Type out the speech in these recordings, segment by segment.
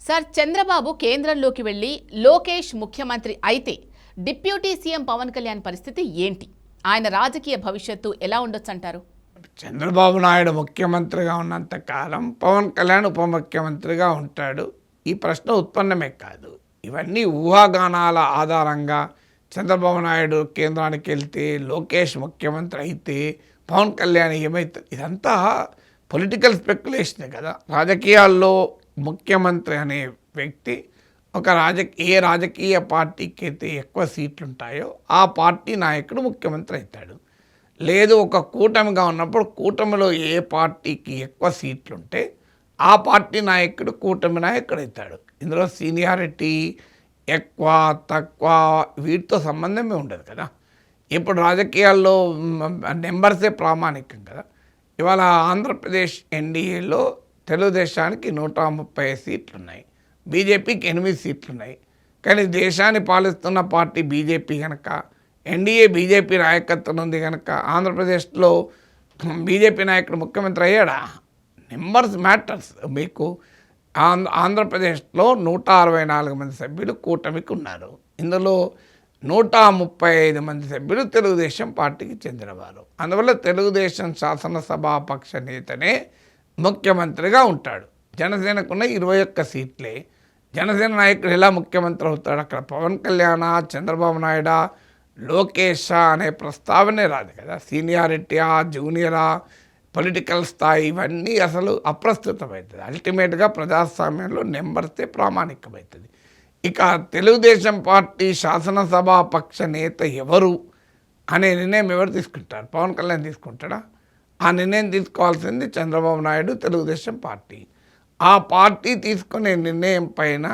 Sir Chandrababu కేంద్రంలోకి వెళ్లి లోకేష్ ముఖ్యమంత్రి అయితే డిప్యూటీ సీఎం పవన్ కళ్యాణ్ పరిస్థితి ఏంటి? ఆయన రాజకీయ భవిష్యత్తు ఎలా ఉండొచ్చు అంటారు? చంద్రబాబు నాయుడు ముఖ్యమంత్రిగా ఉన్నంత కాలం పవన్ కళ్యాణ్ ఉప ముఖ్యమంత్రిగా ఉంటాడు. ఈ ప్రశ్న ఉత్పన్నమే కాదు. ఇవన్నీ ఊహాగానాల ఆధారంగా చంద్రబాబు నాయుడు కేంద్రానికి వెళ్తే లోకేష్ ముఖ్యమంత్రి అయితే పవన్ కళ్యాణ్ ఏమవుతుంది, ఇదంతా పొలిటికల్ స్పెక్యులేషనే కదా. రాజకీయాల్లో ముఖ్యమంత్రి అనే వ్యక్తి ఏ రాజకీయ పార్టీకి అయితే ఎక్కువ సీట్లు ఉంటాయో ఆ పార్టీ నాయకుడు ముఖ్యమంత్రి అవుతాడు. లేదు, ఒక కూటమిగా ఉన్నప్పుడు కూటమిలో ఏ పార్టీకి ఎక్కువ సీట్లు ఉంటే ఆ పార్టీ నాయకుడు కూటమి నాయకుడు అవుతాడు. ఇందులో సీనియారిటీ ఎక్కువ తక్కువ వీటితో సంబంధమే ఉండదు కదా. ఇప్పుడు రాజకీయాల్లో నెంబర్సే ప్రామాణికం కదా. ఇవాళ ఆంధ్రప్రదేశ్ ఎన్డీఏలో తెలుగుదేశానికి 130 సీట్లు ఉన్నాయి, బీజేపీకి 8 సీట్లు ఉన్నాయి. కానీ దేశాన్ని పాలిస్తున్న పార్టీ బీజేపీ కనుక, ఎన్డీఏ బీజేపీ నాయకత్వం ఉంది కనుక ఆంధ్రప్రదేశ్లో బీజేపీ నాయకుడు ముఖ్యమంత్రి అయ్యాడా? Numbers matters. మీకు ఆంధ్రప్రదేశ్లో 164 మంది సభ్యులు కూటమికి ఉన్నారు. ఇందులో 135 మంది సభ్యులు తెలుగుదేశం పార్టీకి చెందినవారు. అందువల్ల తెలుగుదేశం శాసనసభాపక్ష నేతనే ముఖ్యమంత్రిగా ఉంటాడు. జనసేనకున్న 21 సీట్లే. జనసేన నాయకుడు ఎలా ముఖ్యమంత్రి అవుతాడు? అక్కడ పవన్ కళ్యాణ, చంద్రబాబు నాయుడు, లోకేష్ అనే ప్రస్తావనే రాదు కదా. సీనియారిటీయా, జూనియరా, పొలిటికల్ స్థాయి ఇవన్నీ అసలు అప్రస్తుతమవుతుంది. అల్టిమేట్గా ప్రజాస్వామ్యంలో నెంబర్సే ప్రామాణికమవుతుంది. ఇక తెలుగుదేశం పార్టీ శాసనసభాపక్ష నేత ఎవరు అనే నిర్ణయం ఎవరు తీసుకుంటారు? పవన్ కళ్యాణ్ తీసుకుంటాడా? ఆ నిర్ణయం తీసుకోవాల్సింది చంద్రబాబు నాయుడు, తెలుగుదేశం పార్టీ. ఆ పార్టీ తీసుకునే నిర్ణయం పైన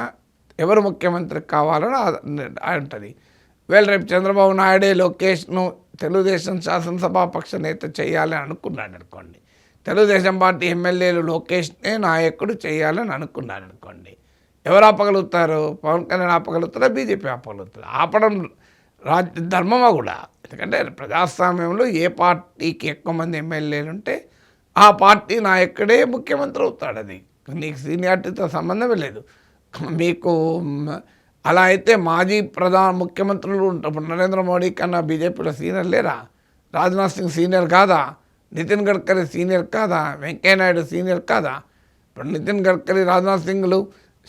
ఎవరు ముఖ్యమంత్రి కావాలని ఉంటుంది. వీళ్ళు రేపు చంద్రబాబు నాయుడే లోకేష్ను తెలుగుదేశం శాసనసభాపక్ష నేత చేయాలని అనుకున్నాడు అనుకోండి, తెలుగుదేశం పార్టీ ఎమ్మెల్యేలు లోకేష్నే నాయకుడు చేయాలని అనుకున్నాడు అనుకోండి, ఎవరు ఆపగలుగుతారు? పవన్ కళ్యాణ్ ఆపగలుగుతారా? బీజేపీ ఆపగలుగుతారు? ఆపడం ధర్మమా కూడా. ఎందుకంటే ప్రజాస్వామ్యంలో ఏ పార్టీకి ఎక్కువ మంది ఎమ్మెల్యేలు ఉంటే ఆ పార్టీ నాయకుడే ముఖ్యమంత్రి అవుతాడు. అది నీకు సీనియారిటీతో సంబంధమే లేదు. మీకు అలా అయితే మాజీ ముఖ్యమంత్రులు ఉంటారు. నరేంద్ర మోడీ కన్నా బీజేపీలో సీనియర్ లేరా? రాజ్నాథ్ సింగ్ సీనియర్ కాదా? నితిన్ గడ్కరీ సీనియర్ కాదా? వెంకయ్యనాయుడు సీనియర్ కాదా? ఇప్పుడు నితిన్ గడ్కరీ, రాజ్నాథ్ సింగ్లు,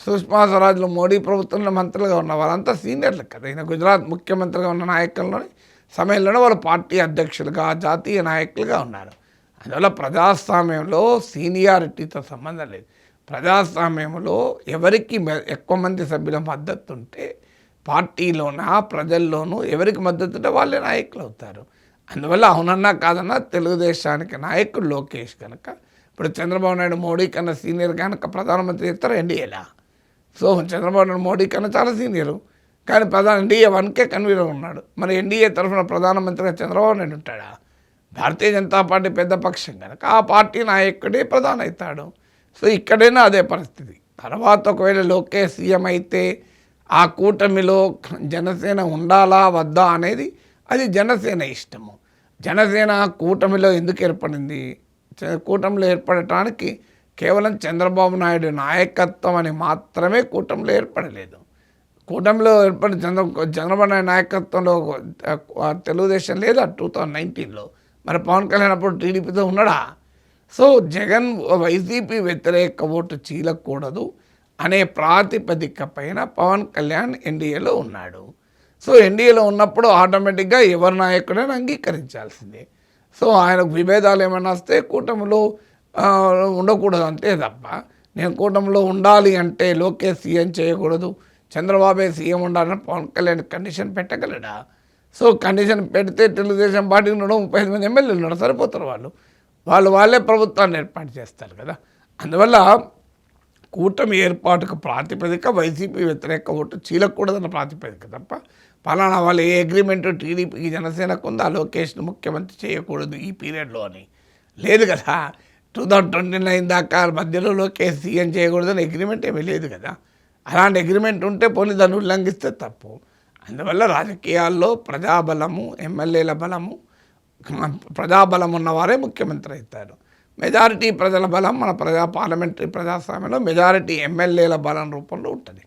సుష్మా స్వరాజ్లు మోడీ ప్రభుత్వంలో మంత్రులుగా ఉన్న వాళ్ళంతా సీనియర్లు కదా. ఈయన గుజరాత్ ముఖ్యమంత్రిగా ఉన్న నాయకుల్లోని సమయంలోనే వాళ్ళు పార్టీ అధ్యక్షులుగా, జాతీయ నాయకులుగా ఉన్నారు. అందువల్ల ప్రజాస్వామ్యంలో సీనియారిటీతో సంబంధం లేదు. ప్రజాస్వామ్యంలో ఎవరికి ఎక్కువ మంది సభ్యుల మద్దతు ఉంటే పార్టీలోన, ప్రజల్లోనూ ఎవరికి మద్దతు ఉంటే వాళ్ళే నాయకులు అవుతారు. అందువల్ల అవునన్నా కాదన్నా తెలుగుదేశానికి నాయకుడు లోకేష్ కనుక ఇప్పుడు చంద్రబాబు నాయుడు మోడీ కన్నా సీనియర్ కనుక ప్రధానమంత్రి చేస్తారు ఎన్డీఏలా. సో చంద్రబాబు నాయుడు మోడీ కన్నా చాలా సీనియరు, కానీ ఎన్డీఏ 1కే కన్వీనర్ ఉన్నాడు. మరి ఎన్డీఏ తరఫున ప్రధానమంత్రిగా చంద్రబాబు నాయుడు ఉంటాడా? భారతీయ జనతా పార్టీ పెద్ద పక్షం కనుక ఆ పార్టీ నాయకుడే ప్రధాని అవుతాడు. సో ఇక్కడైనా అదే పరిస్థితి. తర్వాత ఒకవేళ లోకేష్ సీఎం అయితే ఆ కూటమిలో జనసేన ఉండాలా వద్దా అనేది అది జనసేన ఇష్టము. జనసేన కూటమిలో ఎందుకు ఏర్పడింది? కూటమిలో ఏర్పడటానికి కేవలం చంద్రబాబు నాయుడు నాయకత్వం అని మాత్రమే కూటమిలో ఏర్పడలేదు. కూటమిలో ఏర్పడిన చంద్రబాబు నాయుడు నాయకత్వంలో తెలుగుదేశం లేదా 2019లో? మరి పవన్ కళ్యాణ్ అప్పుడు టీడీపీతో ఉన్నాడా? సో జగన్ వైసీపీ వ్యతిరేక ఓటు చీలకూడదు అనే ప్రాతిపదిక పైన పవన్ కళ్యాణ్ ఎన్డీఏలో ఉన్నాడు. సో ఎన్డీఏలో ఉన్నప్పుడు ఆటోమేటిక్గా ఎవరి నాయకుడైనా అంగీకరించాల్సిందే. సో ఆయనకు విభేదాలు ఏమైనా వస్తే కూటమిలో ఉండకూడదు అంతే తప్ప, నేను కూటమిలో ఉండాలి అంటే లోకేష్ సీఎం చేయకూడదు, చంద్రబాబే సీఎం ఉండాలని పవన్ కళ్యాణ్ కండిషన్ పెట్టగలడా? సో కండిషన్ పెడితే తెలుగుదేశం పార్టీకి 135 మంది ఎమ్మెల్యేలు ఉన్నారు, సరిపోతారు. వాళ్ళే ప్రభుత్వాన్ని ఏర్పాటు చేస్తారు కదా. అందువల్ల కూటమి ఏర్పాటుకు ప్రాతిపదిక వైసీపీ వ్యతిరేక ఓటు చీలకూడదన్న ప్రాతిపదిక తప్ప పలానా వాళ్ళు ఏ అగ్రిమెంటు టీడీపీకి జనసేనకు ఉందో ఆ లోకేష్ను ముఖ్యమంత్రి చేయకూడదు ఈ పీరియడ్లో అని లేదు కదా. 2029 దాకా మధ్యలో లోకేష్ సీఎం చేయకూడదని అగ్రిమెంట్ ఏమీ లేదు కదా. అలాంటి అగ్రిమెంట్ ఉంటే పోనీ దాన్ని ఉల్లంఘిస్తే తప్పు. అందువల్ల రాజకీయాల్లో ప్రజాబలము, ఎమ్మెల్యేల బలము, ప్రజాబలం ఉన్నవారే ముఖ్యమంత్రి అవుతారు. మెజారిటీ ప్రజల బలం మన పార్లమెంటరీ ప్రజాస్వామ్యంలో మెజారిటీ ఎమ్మెల్యేల బలం రూపంలో ఉంటుంది.